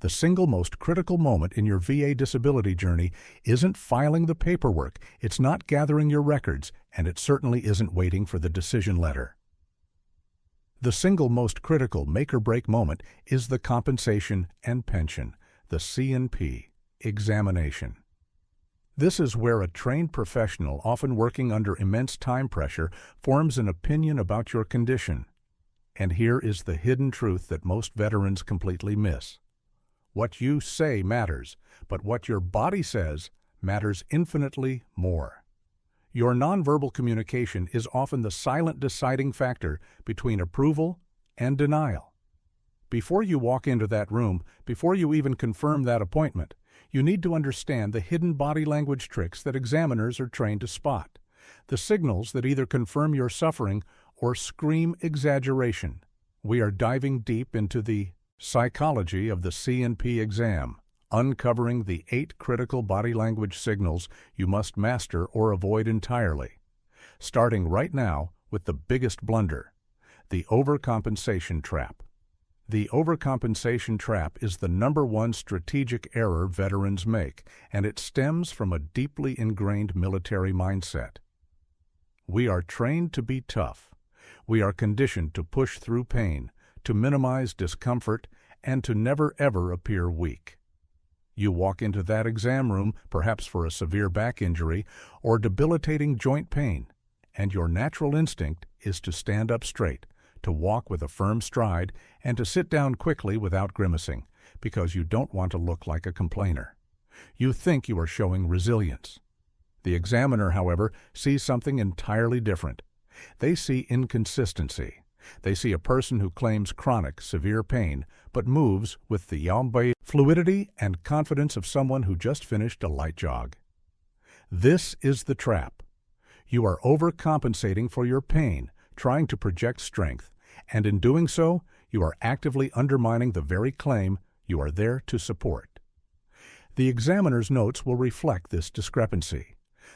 The single most critical moment in your VA disability journey isn't filing the paperwork, it's not gathering your records, and it certainly isn't waiting for the decision letter. The single most critical make-or-break moment is the compensation and pension, the C&P, examination. This is where a trained professional, often working under immense time pressure, forms an opinion about your condition. And here is the hidden truth that most veterans completely miss. What you say matters, but what your body says matters infinitely more. Your nonverbal communication is often the silent deciding factor between approval and denial. Before you walk into that room, before you even confirm that appointment, you need to understand the hidden body language tricks that examiners are trained to spot, the signals that either confirm your suffering or scream exaggeration. We are diving deep into the psychology of the C&P exam, uncovering the 8 critical body language signals you must master or avoid entirely. Starting right now with the biggest blunder, the overcompensation trap. The overcompensation trap is the #1 strategic error veterans make, and it stems from a deeply ingrained military mindset. We are trained to be tough. We are conditioned to push through pain, to minimize discomfort, and to never ever appear weak. You walk into that exam room, perhaps for a severe back injury or debilitating joint pain, and your natural instinct is to stand up straight, to walk with a firm stride, and to sit down quickly without grimacing, because you don't want to look like a complainer. You think you are showing resilience. The examiner, however, sees something entirely different. They see inconsistency. They see a person who claims chronic, severe pain, but moves with the yambe fluidity and confidence of someone who just finished a light jog. This is the trap. You are overcompensating for your pain, trying to project strength, and in doing so, you are actively undermining the very claim you are there to support. The examiner's notes will reflect this discrepancy.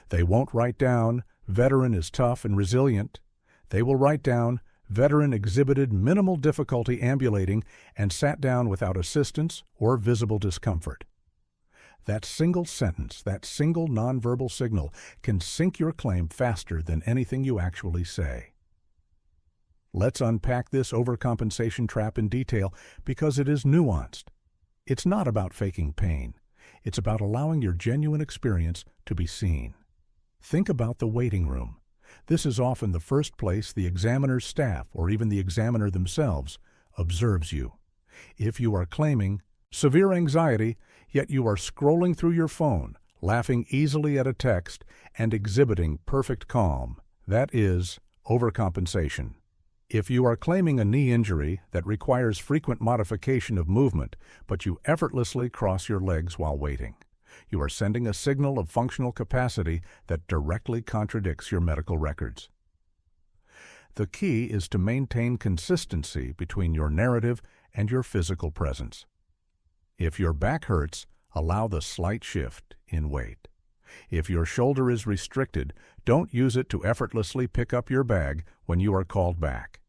They won't write down, "Veteran is tough and resilient." They will write down, "Veteran exhibited minimal difficulty ambulating and sat down without assistance or visible discomfort." That single sentence, that single nonverbal signal, can sink your claim faster than anything you actually say. Let's unpack this overcompensation trap in detail because it is nuanced. It's not about faking pain. It's about allowing your genuine experience to be seen. Think about the waiting room. This is often the first place the examiner's staff, or even the examiner themselves, observes you. If you are claiming severe anxiety, yet you are scrolling through your phone, laughing easily at a text, and exhibiting perfect calm, that is overcompensation. If you are claiming a knee injury that requires frequent modification of movement, but you effortlessly cross your legs while waiting, you are sending a signal of functional capacity that directly contradicts your medical records. The key is to maintain consistency between your narrative and your physical presence. If your back hurts, allow the slight shift in weight. If your shoulder is restricted, don't use it to effortlessly pick up your bag when you are called back.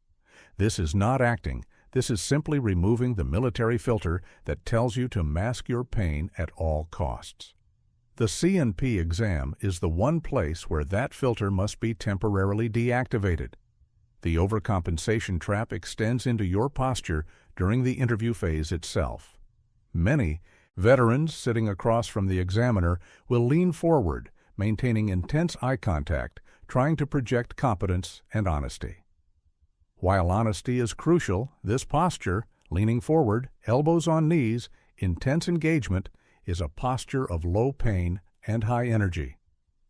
This is not acting. This is simply removing the military filter that tells you to mask your pain at all costs. The C&P exam is the one place where that filter must be temporarily deactivated. The overcompensation trap extends into your posture during the interview phase itself. Many veterans sitting across from the examiner will lean forward, maintaining intense eye contact, trying to project competence and honesty. While honesty is crucial, this posture, leaning forward, elbows on knees, intense engagement, is a posture of low pain and high energy.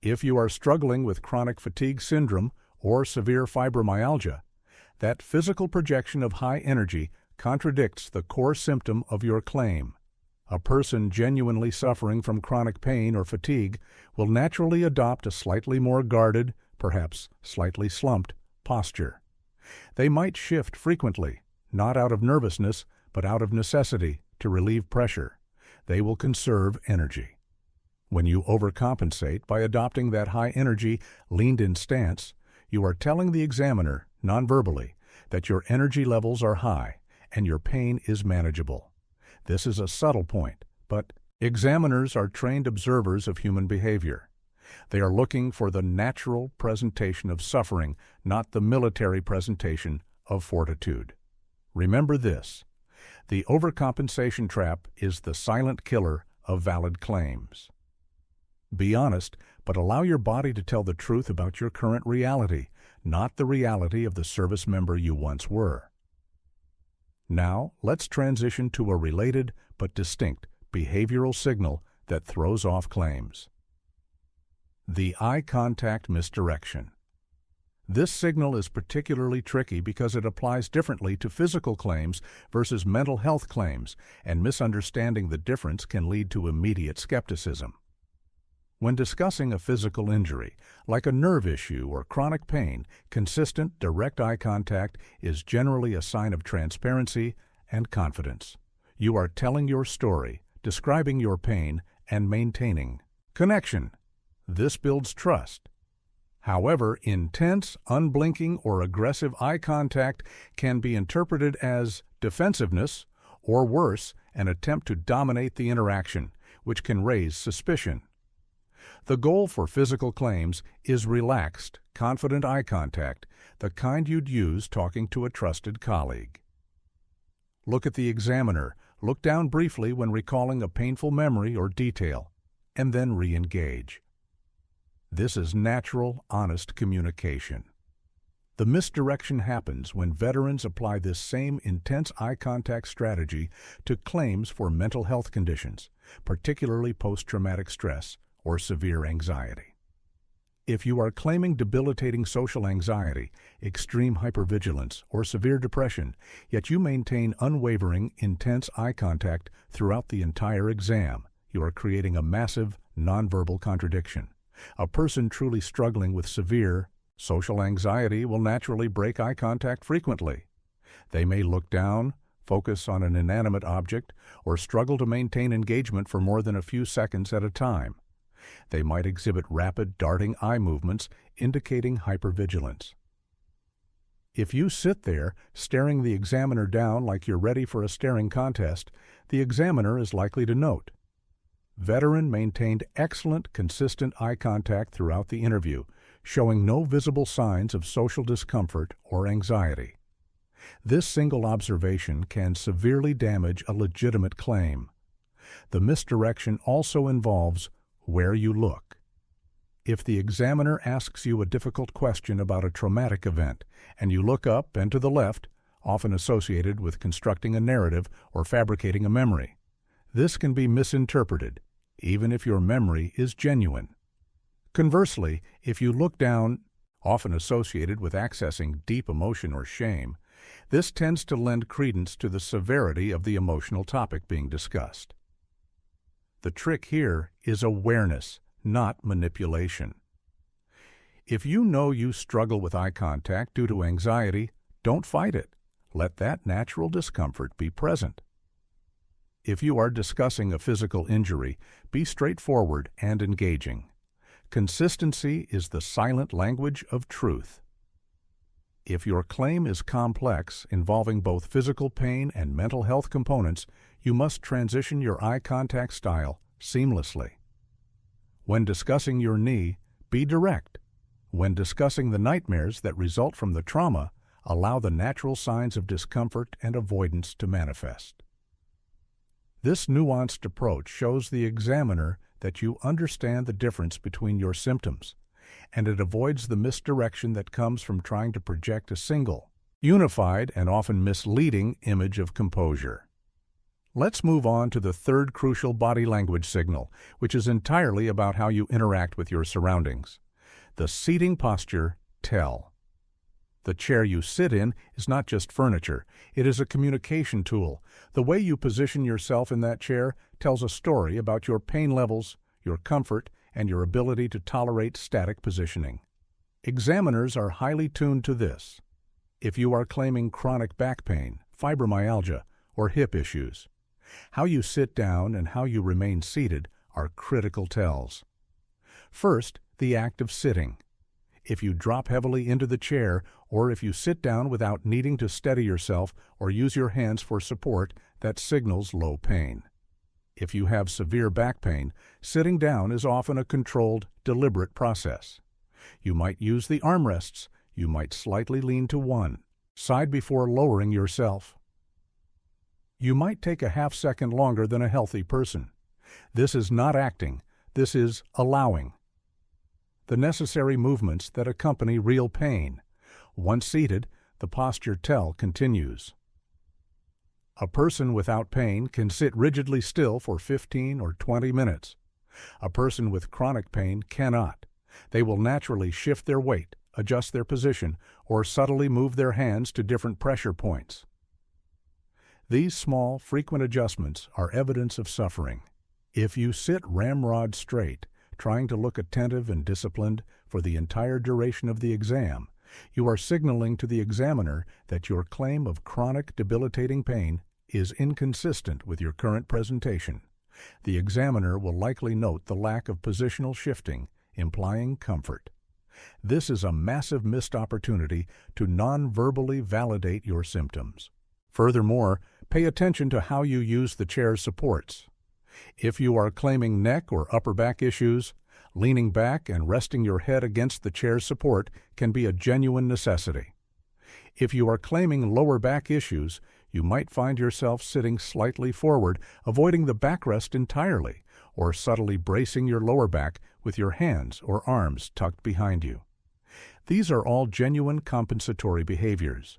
If you are struggling with chronic fatigue syndrome or severe fibromyalgia, that physical projection of high energy contradicts the core symptom of your claim. A person genuinely suffering from chronic pain or fatigue will naturally adopt a slightly more guarded, perhaps slightly slumped, posture. They might shift frequently, not out of nervousness, but out of necessity to relieve pressure. They will conserve energy. When you overcompensate by adopting that high-energy, leaned-in stance, you are telling the examiner, nonverbally, that your energy levels are high and your pain is manageable. This is a subtle point, but examiners are trained observers of human behavior. They are looking for the natural presentation of suffering, not the military presentation of fortitude. Remember this: the overcompensation trap is the silent killer of valid claims. Be honest, but allow your body to tell the truth about your current reality, not the reality of the service member you once were. Now, let's transition to a related but distinct behavioral signal that throws off claims. The eye contact misdirection. This signal is particularly tricky because it applies differently to physical claims versus mental health claims, and misunderstanding the difference can lead to immediate skepticism. When discussing a physical injury, like a nerve issue or chronic pain, consistent, direct eye contact is generally a sign of transparency and confidence. You are telling your story, describing your pain, and maintaining connection. This builds trust. However, intense, unblinking, or aggressive eye contact can be interpreted as defensiveness, or worse, an attempt to dominate the interaction, which can raise suspicion. The goal for physical claims is relaxed, confident eye contact, the kind you'd use talking to a trusted colleague. Look at the examiner, look down briefly when recalling a painful memory or detail, and then re-engage. This is natural, honest communication. The misdirection happens when veterans apply this same intense eye contact strategy to claims for mental health conditions, particularly post-traumatic stress or severe anxiety. If you are claiming debilitating social anxiety, extreme hypervigilance, or severe depression, yet you maintain unwavering, intense eye contact throughout the entire exam, you are creating a massive, nonverbal contradiction. A person truly struggling with severe social anxiety will naturally break eye contact frequently. They may look down, focus on an inanimate object, or struggle to maintain engagement for more than a few seconds at a time. They might exhibit rapid, darting eye movements, indicating hypervigilance. If you sit there, staring the examiner down like you're ready for a staring contest, the examiner is likely to note. Veteran maintained excellent, consistent eye contact throughout the interview, showing no visible signs of social discomfort or anxiety. This single observation can severely damage a legitimate claim. The misdirection also involves where you look. If the examiner asks you a difficult question about a traumatic event, and you look up and to the left, often associated with constructing a narrative or fabricating a memory, this can be misinterpreted, even if your memory is genuine. Conversely, if you look down, often associated with accessing deep emotion or shame, this tends to lend credence to the severity of the emotional topic being discussed. The trick here is awareness, not manipulation. If you know you struggle with eye contact due to anxiety, don't fight it. Let that natural discomfort be present. If you are discussing a physical injury, be straightforward and engaging. Consistency is the silent language of truth. If your claim is complex, involving both physical pain and mental health components, you must transition your eye contact style seamlessly. When discussing your knee, be direct. When discussing the nightmares that result from the trauma, allow the natural signs of discomfort and avoidance to manifest. This nuanced approach shows the examiner that you understand the difference between your symptoms, and it avoids the misdirection that comes from trying to project a single, unified, and often misleading image of composure. Let's move on to the third crucial body language signal, which is entirely about how you interact with your surroundings. The seating posture tell. The chair you sit in is not just furniture, it is a communication tool. The way you position yourself in that chair tells a story about your pain levels, your comfort, and your ability to tolerate static positioning. Examiners are highly tuned to this. If you are claiming chronic back pain, fibromyalgia, or hip issues, how you sit down and how you remain seated are critical tells. First, the act of sitting. If you drop heavily into the chair, or if you sit down without needing to steady yourself or use your hands for support, that signals low pain. If you have severe back pain, sitting down is often a controlled, deliberate process. You might use the armrests. You might slightly lean to one side before lowering yourself. You might take a half-second longer than a healthy person. This is not acting. This is allowing. The necessary movements that accompany real pain. Once seated, the posture tell continues. A person without pain can sit rigidly still for 15 or 20 minutes. A person with chronic pain cannot. They will naturally shift their weight, adjust their position, or subtly move their hands to different pressure points. These small, frequent adjustments are evidence of suffering. If you sit ramrod straight, trying to look attentive and disciplined for the entire duration of the exam, you are signaling to the examiner that your claim of chronic, debilitating pain is inconsistent with your current presentation. The examiner will likely note the lack of positional shifting, implying comfort. This is a massive missed opportunity to non-verbally validate your symptoms. Furthermore, pay attention to how you use the chair's supports. If you are claiming neck or upper back issues, leaning back and resting your head against the chair's support can be a genuine necessity. If you are claiming lower back issues, you might find yourself sitting slightly forward, avoiding the backrest entirely, or subtly bracing your lower back with your hands or arms tucked behind you. These are all genuine compensatory behaviors.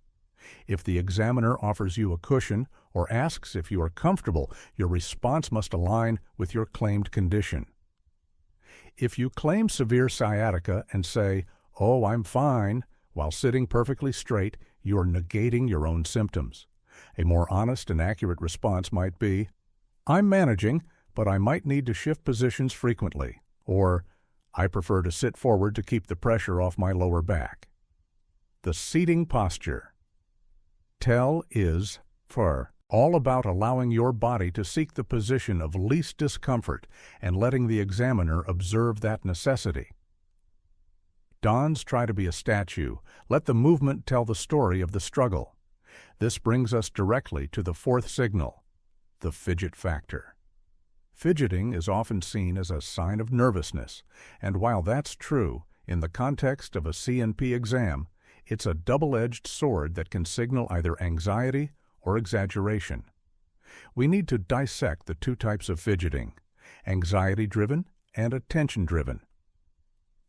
If the examiner offers you a cushion or asks if you are comfortable, your response must align with your claimed condition. If you claim severe sciatica and say, "Oh, I'm fine," while sitting perfectly straight, you are negating your own symptoms. A more honest and accurate response might be, "I'm managing, but I might need to shift positions frequently," or "I prefer to sit forward to keep the pressure off my lower back." The seating posture. Tell is, for, all about allowing your body to seek the position of least discomfort and letting the examiner observe that necessity. Dons try to be a statue. Let the movement tell the story of the struggle. This brings us directly to the fourth signal, the fidget factor. Fidgeting is often seen as a sign of nervousness, and while that's true, in the context of a C&P exam, it's a double-edged sword that can signal either anxiety or exaggeration. We need to dissect the two types of fidgeting, anxiety-driven and attention-driven.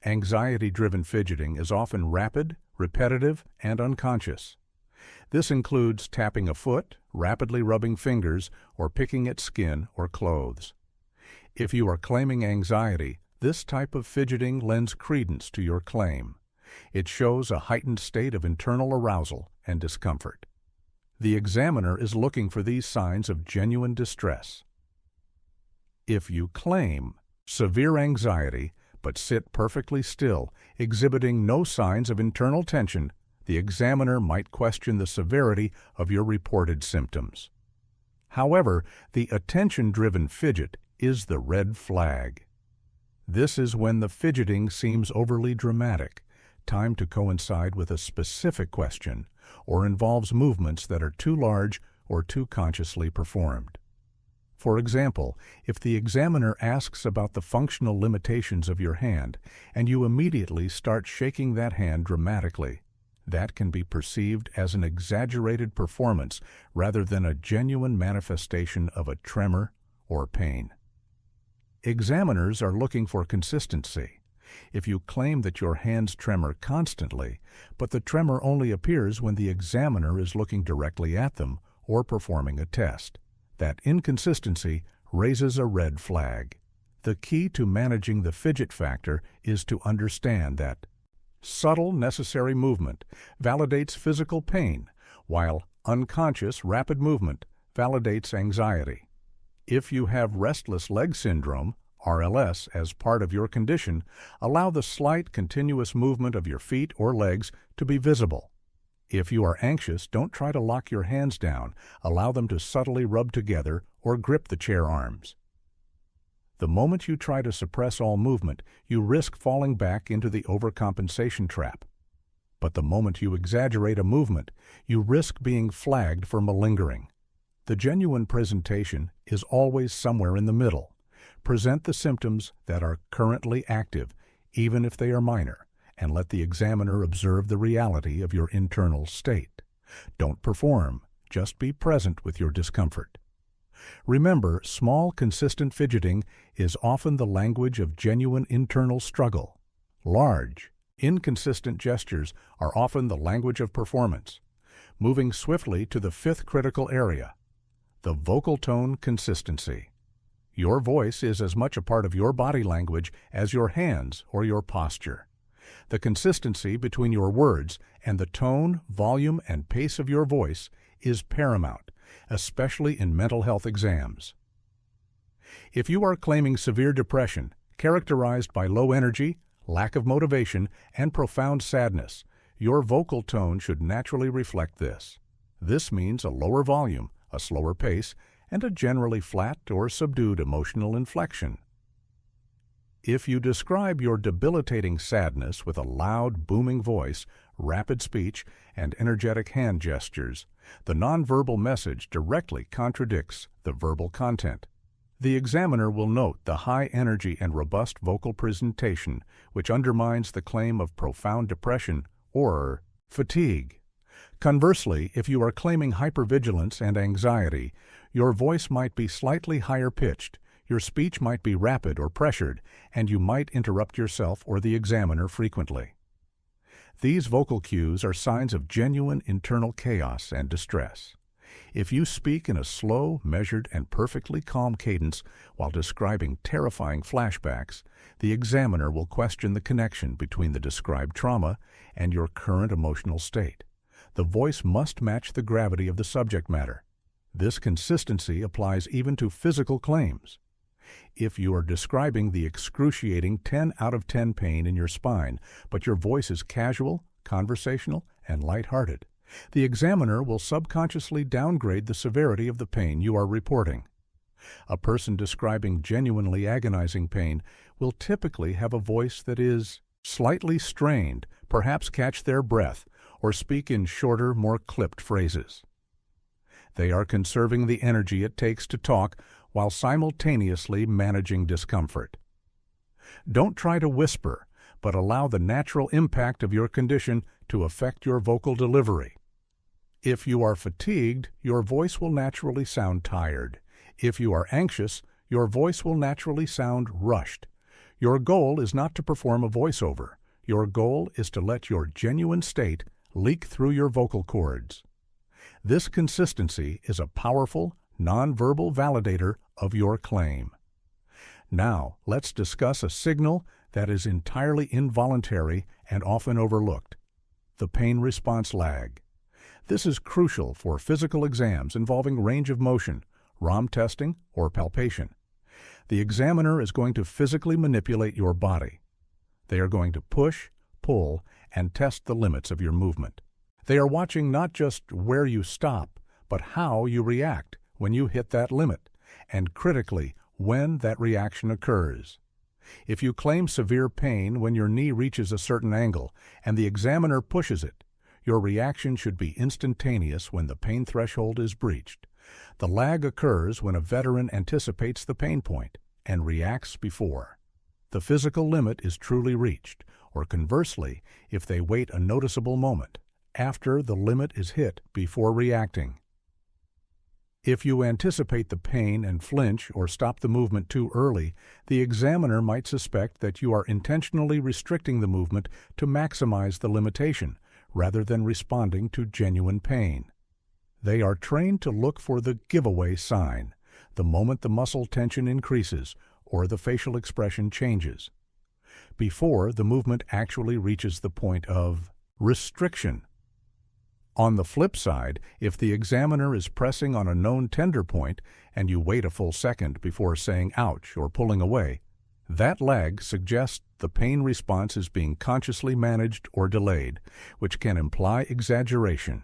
Anxiety-driven fidgeting is often rapid, repetitive, and unconscious. This includes tapping a foot, rapidly rubbing fingers, or picking at skin or clothes. If you are claiming anxiety, this type of fidgeting lends credence to your claim. It shows a heightened state of internal arousal and discomfort. The examiner is looking for these signs of genuine distress. If you claim severe anxiety but sit perfectly still, exhibiting no signs of internal tension, the examiner might question the severity of your reported symptoms. However, the attention-driven fidget is the red flag. This is when the fidgeting seems overly dramatic, timed to coincide with a specific question, or involves movements that are too large or too consciously performed. For example, if the examiner asks about the functional limitations of your hand and you immediately start shaking that hand dramatically, that can be perceived as an exaggerated performance rather than a genuine manifestation of a tremor or pain. Examiners are looking for consistency. If you claim that your hands tremor constantly, but the tremor only appears when the examiner is looking directly at them or performing a test, that inconsistency raises a red flag. The key to managing the fidget factor is to understand that subtle, necessary movement validates physical pain, while unconscious, rapid movement validates anxiety. If you have restless leg syndrome, RLS, as part of your condition, allow the slight, continuous movement of your feet or legs to be visible. If you are anxious, don't try to lock your hands down. Allow them to subtly rub together or grip the chair arms. The moment you try to suppress all movement, you risk falling back into the overcompensation trap. But the moment you exaggerate a movement, you risk being flagged for malingering. The genuine presentation is always somewhere in the middle. Present the symptoms that are currently active, even if they are minor, and let the examiner observe the reality of your internal state. Don't perform, just be present with your discomfort. Remember, small, consistent fidgeting is often the language of genuine internal struggle. Large, inconsistent gestures are often the language of performance. Moving swiftly to the fifth critical area, the vocal tone consistency. Your voice is as much a part of your body language as your hands or your posture. The consistency between your words and the tone, volume, and pace of your voice is paramount, especially in mental health exams. If you are claiming severe depression, characterized by low energy, lack of motivation, and profound sadness, your vocal tone should naturally reflect this. This means a lower volume, a slower pace, and a generally flat or subdued emotional inflection. If you describe your debilitating sadness with a loud, booming voice, rapid speech, and energetic hand gestures, the nonverbal message directly contradicts the verbal content. The examiner will note the high energy and robust vocal presentation, which undermines the claim of profound depression or fatigue. Conversely, if you are claiming hypervigilance and anxiety, your voice might be slightly higher pitched, your speech might be rapid or pressured, and you might interrupt yourself or the examiner frequently. These vocal cues are signs of genuine internal chaos and distress. If you speak in a slow, measured, and perfectly calm cadence while describing terrifying flashbacks, the examiner will question the connection between the described trauma and your current emotional state. The voice must match the gravity of the subject matter. This consistency applies even to physical claims. If you are describing the excruciating 10 out of 10 pain in your spine, but your voice is casual, conversational, and lighthearted, the examiner will subconsciously downgrade the severity of the pain you are reporting. A person describing genuinely agonizing pain will typically have a voice that is slightly strained, perhaps catch their breath, or speak in shorter, more clipped phrases. They are conserving the energy it takes to talk while simultaneously managing discomfort. Don't try to whisper, but allow the natural impact of your condition to affect your vocal delivery. If you are fatigued, your voice will naturally sound tired. If you are anxious, your voice will naturally sound rushed. Your goal is not to perform a voiceover. Your goal is to let your genuine state leak through your vocal cords. This consistency is a powerful, nonverbal validator of your claim. Now, let's discuss a signal that is entirely involuntary and often overlooked: the pain response lag. This is crucial for physical exams involving range of motion, ROM testing, or palpation. The examiner is going to physically manipulate your body. They are going to push, pull, and test the limits of your movement. They are watching not just where you stop, but how you react when you hit that limit, and critically, when that reaction occurs. If you claim severe pain when your knee reaches a certain angle and the examiner pushes it, your reaction should be instantaneous when the pain threshold is breached. The lag occurs when a veteran anticipates the pain point and reacts before the physical limit is truly reached, or conversely, if they wait a noticeable moment after the limit is hit before reacting. If you anticipate the pain and flinch or stop the movement too early, the examiner might suspect that you are intentionally restricting the movement to maximize the limitation, rather than responding to genuine pain. They are trained to look for the giveaway sign, the moment the muscle tension increases or the facial expression changes, before the movement actually reaches the point of restriction. On the flip side, if the examiner is pressing on a known tender point and you wait a full second before saying ouch or pulling away, that lag suggests the pain response is being consciously managed or delayed, which can imply exaggeration.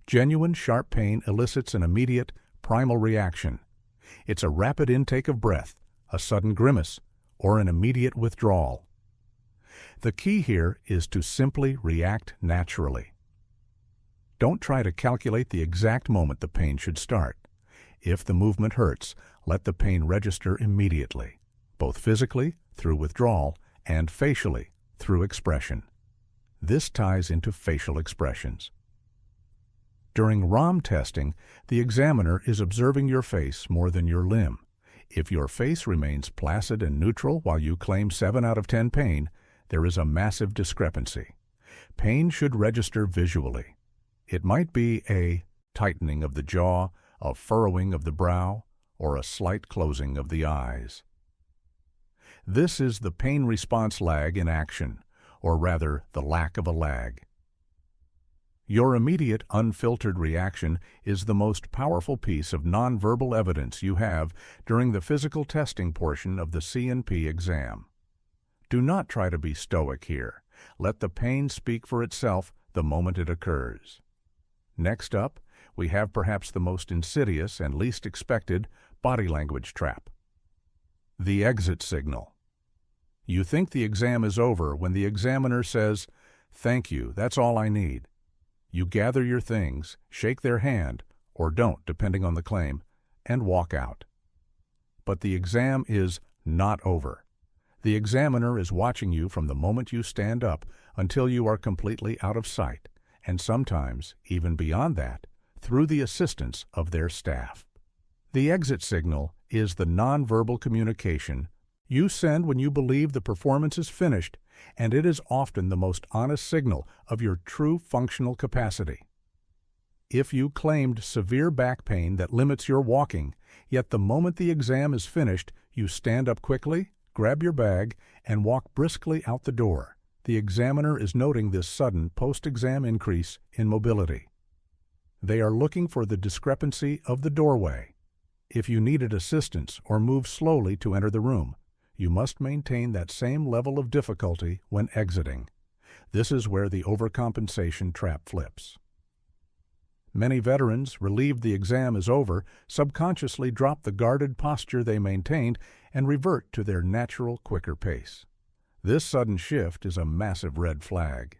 Genuine sharp pain elicits an immediate, primal reaction. It's a rapid intake of breath, a sudden grimace, or an immediate withdrawal. The key here is to simply react naturally. Don't try to calculate the exact moment the pain should start. If the movement hurts, let the pain register immediately, both physically, through withdrawal, and facially, through expression. This ties into facial expressions. During ROM testing, the examiner is observing your face more than your limb. If your face remains placid and neutral while you claim 7 out of 10 pain, there is a massive discrepancy. Pain should register visually. It might be a tightening of the jaw, a furrowing of the brow, or a slight closing of the eyes. This is the pain response lag in action, or rather, the lack of a lag. Your immediate, unfiltered reaction is the most powerful piece of nonverbal evidence you have during the physical testing portion of the C&P exam. Do not try to be stoic here. Let the pain speak for itself the moment it occurs. Next up, we have perhaps the most insidious and least expected body language trap: the exit signal. You think the exam is over when the examiner says, "Thank you, that's all I need." You gather your things, shake their hand, or don't, depending on the claim, and walk out. But the exam is not over. The examiner is watching you from the moment you stand up until you are completely out of sight, and sometimes, even beyond that, through the assistance of their staff. The exit signal is the nonverbal communication you send when you believe the performance is finished, and it is often the most honest signal of your true functional capacity. If you claimed severe back pain that limits your walking, yet the moment the exam is finished, you stand up quickly, grab your bag, and walk briskly out the door, the examiner is noting this sudden post-exam increase in mobility. They are looking for the discrepancy of the doorway. If you needed assistance or moved slowly to enter the room, you must maintain that same level of difficulty when exiting. This is where the overcompensation trap flips. Many veterans, relieved the exam is over, subconsciously drop the guarded posture they maintained and revert to their natural, quicker pace. This sudden shift is a massive red flag.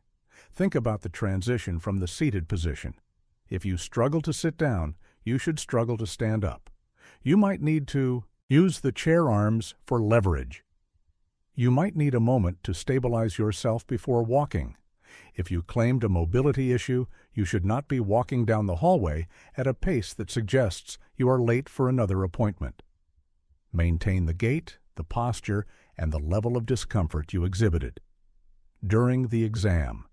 Think about the transition from the seated position. If you struggle to sit down, you should struggle to stand up. You might need to use the chair arms for leverage. You might need a moment to stabilize yourself before walking. If you claimed a mobility issue, you should not be walking down the hallway at a pace that suggests you are late for another appointment. Maintain the gait, the posture, and the level of discomfort you exhibited during the exam.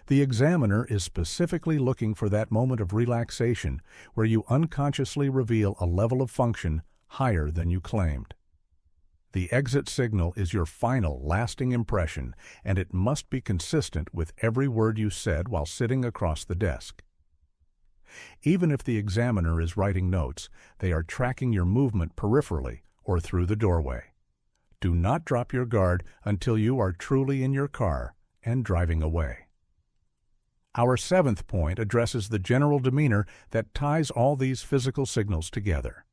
The examiner is specifically looking for that moment of relaxation where you unconsciously reveal a level of function higher than you claimed. The exit signal is your final, lasting impression, and it must be consistent with every word you said while sitting across the desk. Even if the examiner is writing notes, they are tracking your movement peripherally or through the doorway. Do not drop your guard until you are truly in your car and driving away. Our 7th point addresses the general demeanor that ties all these physical signals together.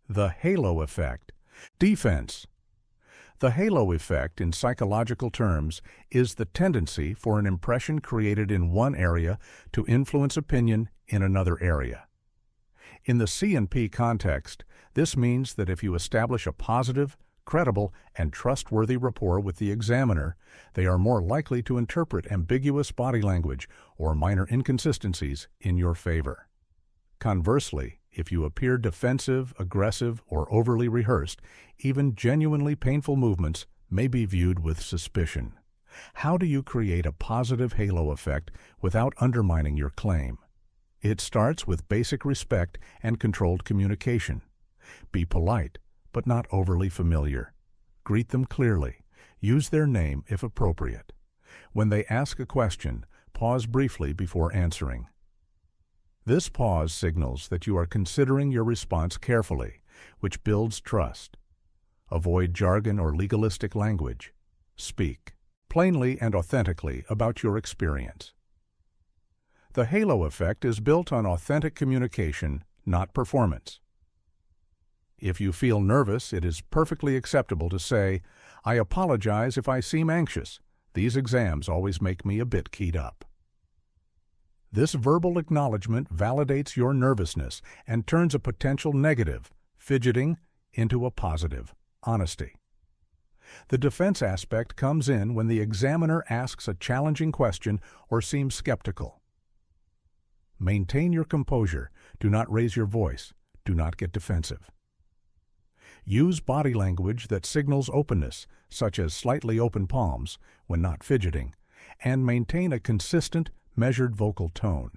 The halo effect. Defense. The halo effect, in psychological terms, is the tendency for an impression created in one area to influence opinion in another area. In the C&P context, this means that if you establish a positive, credible, and trustworthy rapport with the examiner, they are more likely to interpret ambiguous body language or minor inconsistencies in your favor. Conversely, if you appear defensive, aggressive, or overly rehearsed, even genuinely painful movements may be viewed with suspicion. How do you create a positive halo effect without undermining your claim? It starts with basic respect and controlled communication. Be polite, but not overly familiar. Greet them clearly. Use their name if appropriate. When they ask a question, pause briefly before answering. This pause signals that you are considering your response carefully, which builds trust. Avoid jargon or legalistic language. Speak plainly and authentically about your experience. The halo effect is built on authentic communication, not performance. If you feel nervous, it is perfectly acceptable to say, "I apologize if I seem anxious. These exams always make me a bit keyed up." This verbal acknowledgement validates your nervousness and turns a potential negative, fidgeting, into a positive, honesty. The defense aspect comes in when the examiner asks a challenging question or seems skeptical. Maintain your composure. Do not raise your voice. Do not get defensive. Use body language that signals openness, such as slightly open palms, when not fidgeting, and maintain a consistent, measured vocal tone.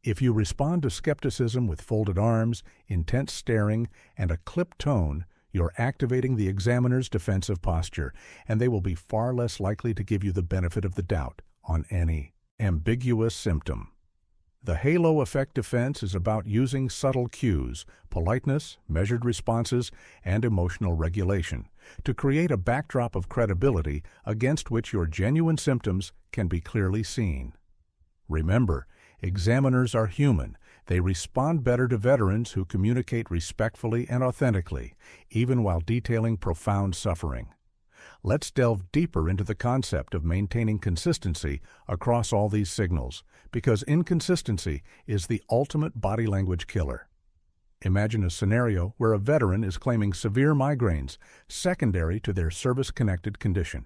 If you respond to skepticism with folded arms, intense staring, and a clipped tone, you're activating the examiner's defensive posture, and they will be far less likely to give you the benefit of the doubt on any ambiguous symptom. The halo effect defense is about using subtle cues, politeness, measured responses, and emotional regulation to create a backdrop of credibility against which your genuine symptoms can be clearly seen. Remember, examiners are human. They respond better to veterans who communicate respectfully and authentically, even while detailing profound suffering. Let's delve deeper into the concept of maintaining consistency across all these signals, because inconsistency is the ultimate body language killer. Imagine a scenario where a veteran is claiming severe migraines secondary to their service-connected condition.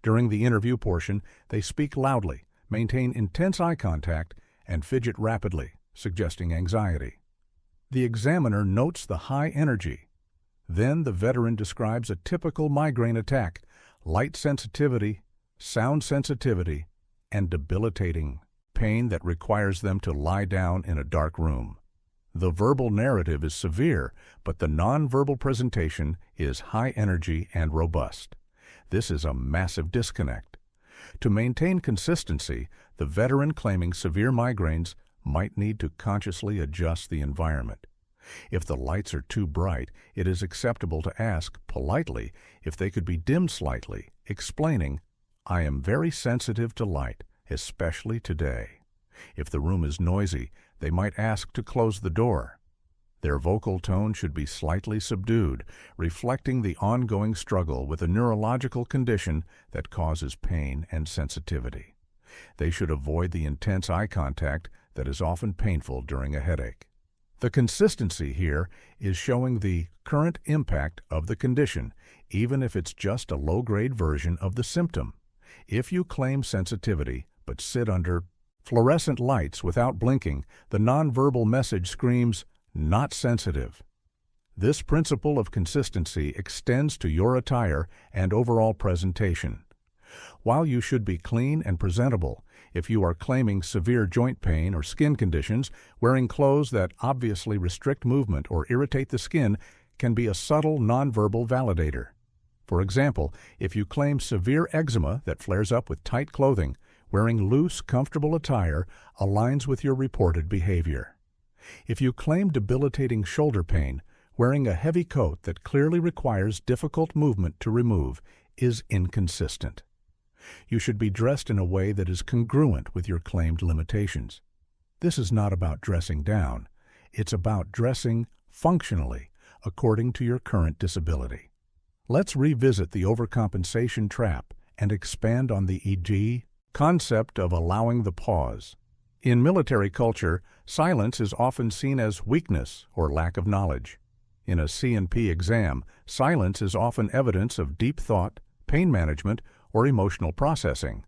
During the interview portion, they speak loudly, maintain intense eye contact, and fidget rapidly, suggesting anxiety. The examiner notes the high energy. Then the veteran describes a typical migraine attack: light sensitivity, sound sensitivity, and debilitating pain that requires them to lie down in a dark room. The verbal narrative is severe, but the nonverbal presentation is high energy and robust. This is a massive disconnect. To maintain consistency, the veteran claiming severe migraines might need to consciously adjust the environment. If the lights are too bright, it is acceptable to ask politely if they could be dimmed slightly, explaining, "I am very sensitive to light, especially today." If the room is noisy, they might ask to close the door. Their vocal tone should be slightly subdued, reflecting the ongoing struggle with a neurological condition that causes pain and sensitivity. They should avoid the intense eye contact that is often painful during a headache. The consistency here is showing the current impact of the condition, even if it's just a low-grade version of the symptom. If you claim sensitivity but sit under fluorescent lights without blinking, the nonverbal message screams, "Not sensitive." This principle of consistency extends to your attire and overall presentation. While you should be clean and presentable, if you are claiming severe joint pain or skin conditions, wearing clothes that obviously restrict movement or irritate the skin can be a subtle nonverbal validator. For example, if you claim severe eczema that flares up with tight clothing, wearing loose, comfortable attire aligns with your reported behavior. If you claim debilitating shoulder pain, wearing a heavy coat that clearly requires difficult movement to remove is inconsistent. You should be dressed in a way that is congruent with your claimed limitations. This is not about dressing down. It's about dressing functionally according to your current disability. Let's revisit the overcompensation trap and expand on the e.g. concept of allowing the pause. In military culture, silence is often seen as weakness or lack of knowledge. In a C&P exam, silence is often evidence of deep thought, pain management, or emotional processing.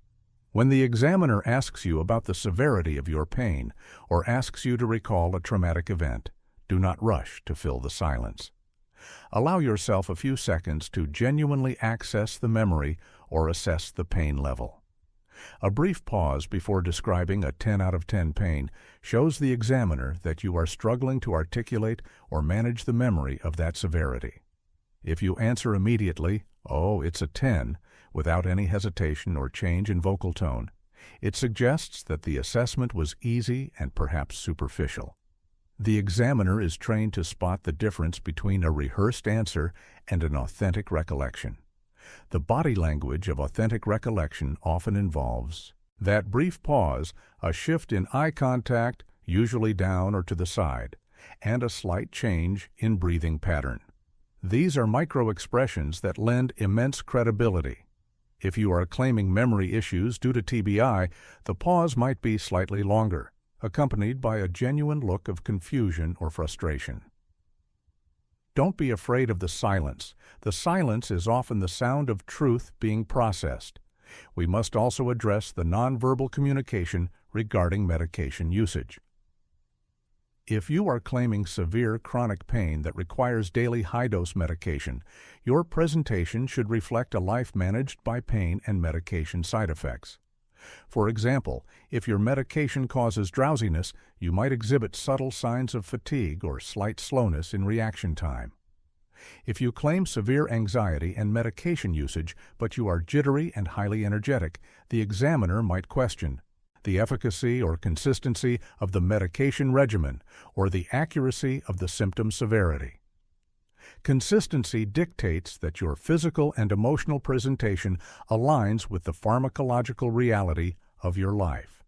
When the examiner asks you about the severity of your pain or asks you to recall a traumatic event, do not rush to fill the silence. Allow yourself a few seconds to genuinely access the memory or assess the pain level. A brief pause before describing a 10 out of 10 pain shows the examiner that you are struggling to articulate or manage the memory of that severity. If you answer immediately, "Oh, it's a 10," without any hesitation or change in vocal tone, it suggests that the assessment was easy and perhaps superficial. The examiner is trained to spot the difference between a rehearsed answer and an authentic recollection. The body language of authentic recollection often involves that brief pause, a shift in eye contact, usually down or to the side, and a slight change in breathing pattern. These are micro-expressions that lend immense credibility. If you are claiming memory issues due to TBI, the pause might be slightly longer, accompanied by a genuine look of confusion or frustration. Don't be afraid of the silence. The silence is often the sound of truth being processed. We must also address the nonverbal communication regarding medication usage. If you are claiming severe chronic pain that requires daily high-dose medication, your presentation should reflect a life managed by pain and medication side effects. For example, if your medication causes drowsiness, you might exhibit subtle signs of fatigue or slight slowness in reaction time. If you claim severe anxiety and medication usage, but you are jittery and highly energetic, the examiner might question the efficacy or consistency of the medication regimen or the accuracy of the symptom severity. Consistency dictates that your physical and emotional presentation aligns with the pharmacological reality of your life.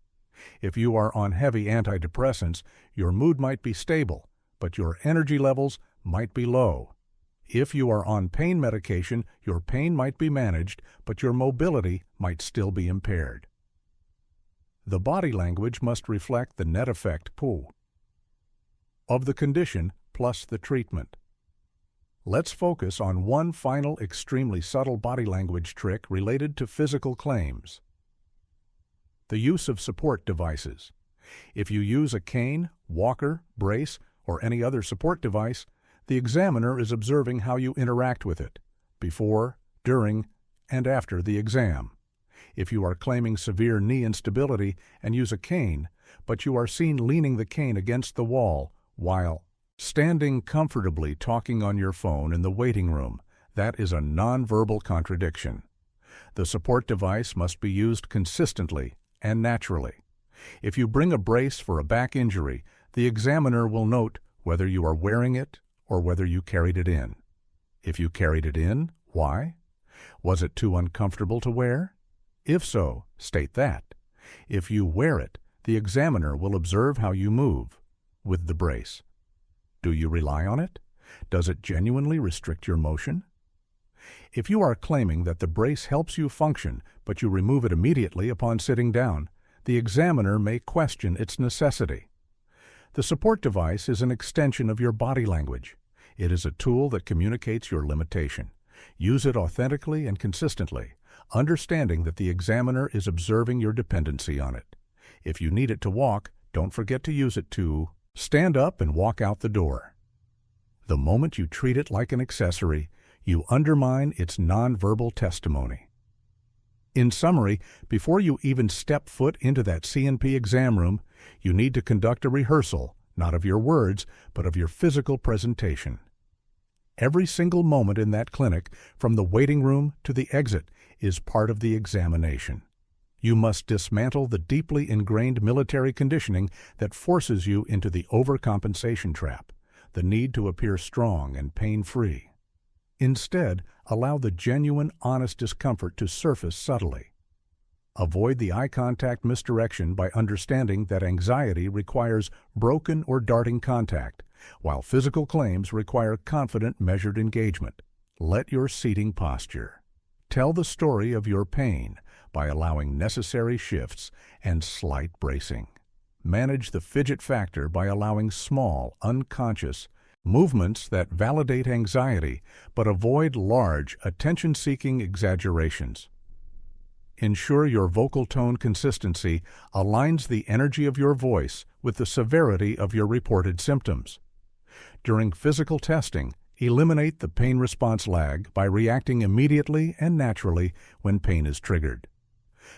If you are on heavy antidepressants, your mood might be stable, but your energy levels might be low. If you are on pain medication, your pain might be managed, but your mobility might still be impaired. The body language must reflect the net effect pool of the condition plus the treatment. Let's focus on one final extremely subtle body language trick related to physical claims: the use of support devices. If you use a cane, walker, brace, or any other support device, the examiner is observing how you interact with it before, during, and after the exam. If you are claiming severe knee instability and use a cane, but you are seen leaning the cane against the wall while standing comfortably talking on your phone in the waiting room, that is a nonverbal contradiction. The support device must be used consistently and naturally. If you bring a brace for a back injury, the examiner will note whether you are wearing it or whether you carried it in. If you carried it in, why? Was it too uncomfortable to wear? If so, state that. If you wear it, the examiner will observe how you move with the brace. Do you rely on it? Does it genuinely restrict your motion? If you are claiming that the brace helps you function, but you remove it immediately upon sitting down, the examiner may question its necessity. The support device is an extension of your body language. It is a tool that communicates your limitation. Use it authentically and consistently, understanding that the examiner is observing your dependency on it. If you need it to walk, don't forget to use it to stand up and walk out the door. The moment you treat it like an accessory, you undermine its nonverbal testimony. In summary, before you even step foot into that C&P exam room, you need to conduct a rehearsal, not of your words, but of your physical presentation. Every single moment in that clinic, from the waiting room to the exit, is part of the examination. You must dismantle the deeply ingrained military conditioning that forces you into the overcompensation trap, the need to appear strong and pain-free. Instead, allow the genuine, honest discomfort to surface subtly. Avoid the eye contact misdirection by understanding that anxiety requires broken or darting contact, while physical claims require confident, measured engagement. Let your seating posture tell the story of your pain by allowing necessary shifts and slight bracing. Manage the fidget factor by allowing small, unconscious movements that validate anxiety but avoid large, attention-seeking exaggerations. Ensure your vocal tone consistency aligns the energy of your voice with the severity of your reported symptoms. During physical testing, eliminate the pain response lag by reacting immediately and naturally when pain is triggered.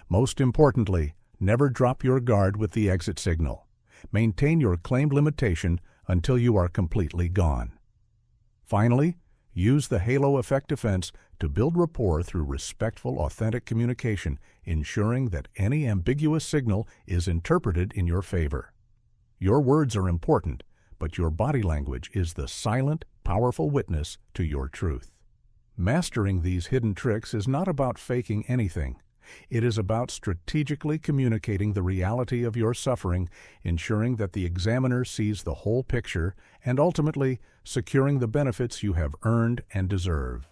Most importantly, never drop your guard with the exit signal. Maintain your claimed limitation until you are completely gone. Finally, use the halo effect defense to build rapport through respectful, authentic communication, ensuring that any ambiguous signal is interpreted in your favor. Your words are important, but your body language is the silent, powerful witness to your truth. Mastering these hidden tricks is not about faking anything. It is about strategically communicating the reality of your suffering, ensuring that the examiner sees the whole picture, and ultimately securing the benefits you have earned and deserve.